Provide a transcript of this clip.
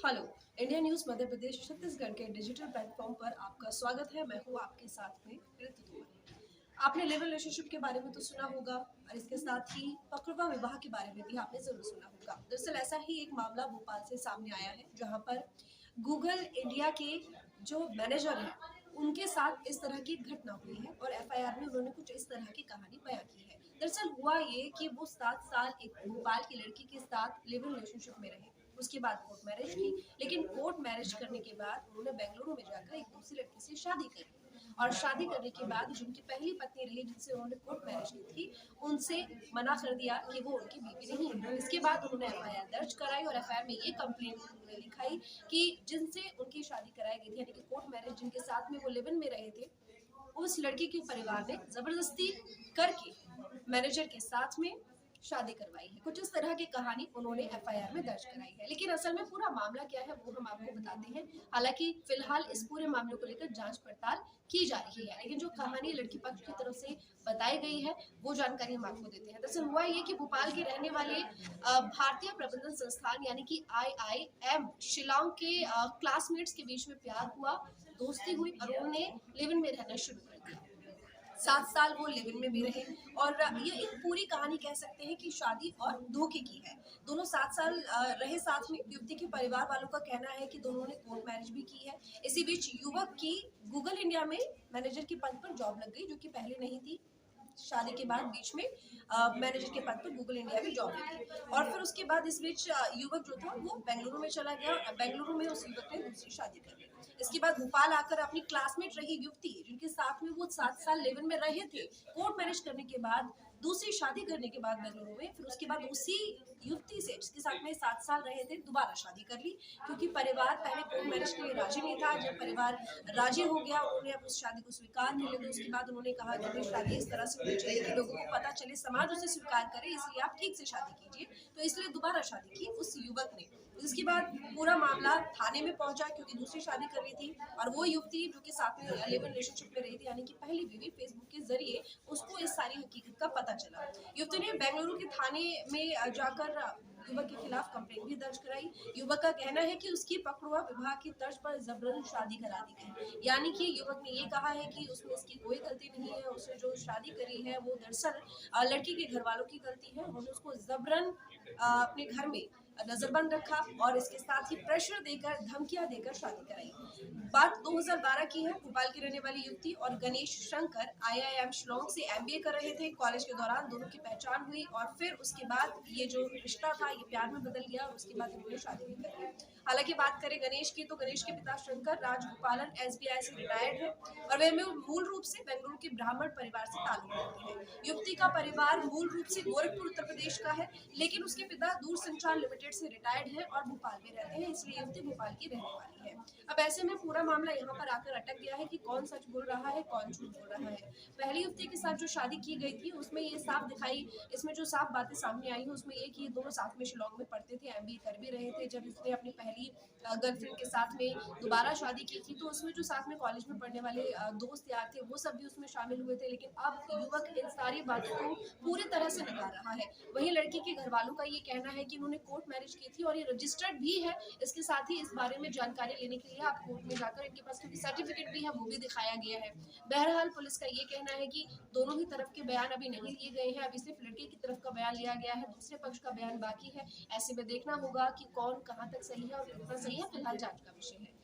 Hello. India news Madhya Pradesh Chhattisgarh के digital platform पर आपका स्वागत है। मैं हूँ आपके साथ में ऋतु तोमर। आपने लिव रिलेशनशिप के बारे में तो सुना होगा और इसके साथ ही पकड़वा विवाह के बारे में भी आपने जरूर सुना होगा। दरअसल ऐसा ही एक मामला भोपाल से सामने आया है, जहाँ पर गूगल इंडिया के जो मैनेजर हैं उनके साथ इस तरह की घटना हुई है और एफआईआर में उन्होंने कुछ इस तरह की कहानी बयां की है। दरअसल हुआ ये कि वो 7 साल एक भोपाल की लड़की के साथ लिव इन रिलेशनशिप में रहे, उसके बाद कोर्ट मैरिज की। लेकिन कोर्ट मैरिज करने के बाद उन्होंने बेंगलुरु में जाकर एक दूसरी लड़की से शादी कर ली और शादी करने के बाद जो उनकी पहली पत्नी रही, जिनसे उन्होंने कोर्ट मैरिज की थी, उनसे मना कर दिया कि वो उनकी बीवी नहीं है। इसके बाद उन्होंने एफआईआर दर्ज कराई और एफआईआर में ये कंप्लेंट लिखाई कि जिनसे उनकी शादी कराई गई थी, यानी कि कोर्ट मैरिज जिनके साथ में वो लिव इन में रहे थे, उस लड़की के परिवार ने जबरदस्ती करके मैनेजर के साथ में शादी करवाई है। कुछ इस तरह की कहानी उन्होंने एफआईआर में दर्ज कराई है। लेकिन असल में पूरा मामला क्या है वो हम आपको बताते हैं। हालांकि फिलहाल इस पूरे मामले को लेकर जांच पड़ताल की जा रही है, लेकिन जो कहानी लड़की पक्ष की तरफ से बताई गई है वो जानकारी हम आपको देते हैं। दरअसल हुआ ये कि भोपाल के रहने वाले भारतीय प्रबंधन संस्थान यानी कि IIM शिलांग के क्लासमेट्स के बीच में प्यार हुआ, दोस्ती हुई और उन्होंने लिव इन में रहना शुरू कर दिया। 7 साल वो लिव इन में भी रहे और ये एक पूरी कहानी कह सकते हैं कि शादी और धोखे की है। दोनों 7 साल रहे साथ में। युवती के परिवार वालों का कहना है कि दोनों ने कोर्ट मैरिज भी की है। इसी बीच युवक की गूगल इंडिया में मैनेजर के पद पर जॉब लग गई, जो कि पहले नहीं थी। शादी के बाद बीच में मैनेजर के पद पर गूगल इंडिया में जॉब लगी और फिर उसके बाद इस बीच युवक जो था वो बेंगलुरु में चला गया और बेंगलुरु में उस युवक ने दूसरी शादी कर ली। इसके बाद भोपाल आकर अपनी क्लासमेट रही युवती, जिनके साथ में वो 7 साल लिव इन में रहे थे, कोर्ट मैरिज करने के बाद दूसरी शादी करने के बाद बेंगलुरु में, फिर उसके बाद उसी युवती से जिसके साथ में 7 साल रहे थे दोबारा शादी कर ली, क्योंकि परिवार पहले कोर्ट मैरिज के लिए राजी नहीं था। जब परिवार राजी हो गया, उन्होंने अब उस शादी को स्वीकार कर लिया। तो उसके बाद उन्होंने कहा कि भाई शादी इस तरह से होनी चाहिए कि लोगों को पता चले, समाज उसे स्वीकार करे, इसलिए आप ठीक से शादी कीजिए। तो इसलिए दोबारा शादी की उस युवक ने। इसके बाद पूरा मामला थाने में पहुंचा, क्योंकि दूसरी शादी कर रही थी और वो युवती जो कि साथ में लिव इन रिलेशनशिप में रही थी, यानी कि पहली बीवी, फेसबुक के जरिए उसको इस सारी हकीकत का पता चला। युवती ने बेंगलुरु के थाने में जाकर युवक के खिलाफ कंप्लेंट भी दर्ज कराई। युवक का कहना है कि उसकी पकड़ुआ विवाह की तर्ज पर जबरन शादी करा दी गई, यानी कि युवक ने ये कहा है कि उसमें इसकी कोई गलती नहीं है। उसने जो शादी करी है वो दरअसल लड़की के घर वालों की गलती है। उन्होंने उसको जबरन अपने घर में नजरबंद रखा और इसके साथ ही प्रेशर देकर, धमकियां देकर शादी कराई। बात 2012 की है। भोपाल की रहने वाली युवती और गणेश शंकर IIM शिलांग से MBA कर रहे थे। कॉलेज के दौरान दोनों की पहचान हुई और फिर उसके बाद ये जो रिश्ता था ये प्यार में बदल गया और उसके बाद इन्होंने शादी भी कर ली। हालांकि बात करें गणेश की, तो गणेश के पिता शंकर राजगोपालन SBI से रिटायर्ड है और वे मूल रूप से बेंगलुरु के ब्राह्मण परिवार से ताल्लुक रखते हैं। युवती का परिवार मूल रूप से गोरखपुर उत्तर प्रदेश का है, लेकिन उसके पिता दूरसंचार लिमिटेड से रिटायर्ड है और भोपाल में रहते हैं, इसलिए युवती भोपाल की रहने वाली है। अब ऐसे में पूरा मामला यहाँ पर आकर अटक गया है कि कौन सच बोल रहा है, कौन झूठ बोल रहा है। पहली युवती के साथ जो शादी की गई थी उसमें ये साफ दिखाई, इसमें जो साफ बातें सामने आई है उसमें ये कि ये दोनों साथ में शिलांग में पढ़ते थे, MBA कर भी रहे थे। जब इसने अपनी पहली गर्लफ्रेंड के साथ में दोबारा शादी की थी, तो उसमें जो साथ में कॉलेज में पढ़ने वाले दोस्त यार थे वो सब भी उसमें शामिल हुए थे। लेकिन अब युवक इन सारी बातों को पूरी तरह से नकार रहा है। वहीं लड़की के घर वालों का ये कहना है कि उन्होंने कोर्ट मैरिज की थी और ये रजिस्टर्ड भी है। इसके साथ ही इस बारे में जानकारी लेने के लिए आप कोर्ट में जाकर, इनके पास क्योंकि सर्टिफिकेट भी है वो भी दिखाया गया है। बहरहाल पुलिस का ये कहना है कि दोनों ही तरफ के बयान अभी नहीं लिए गए हैं, अभी सिर्फ लड़के की तरफ का बयान लिया गया है, दूसरे पक्ष का बयान बाकी है। ऐसे में देखना होगा कि कौन कहाँ तक सही है और कितना सही है, फिलहाल जांच का विषय है।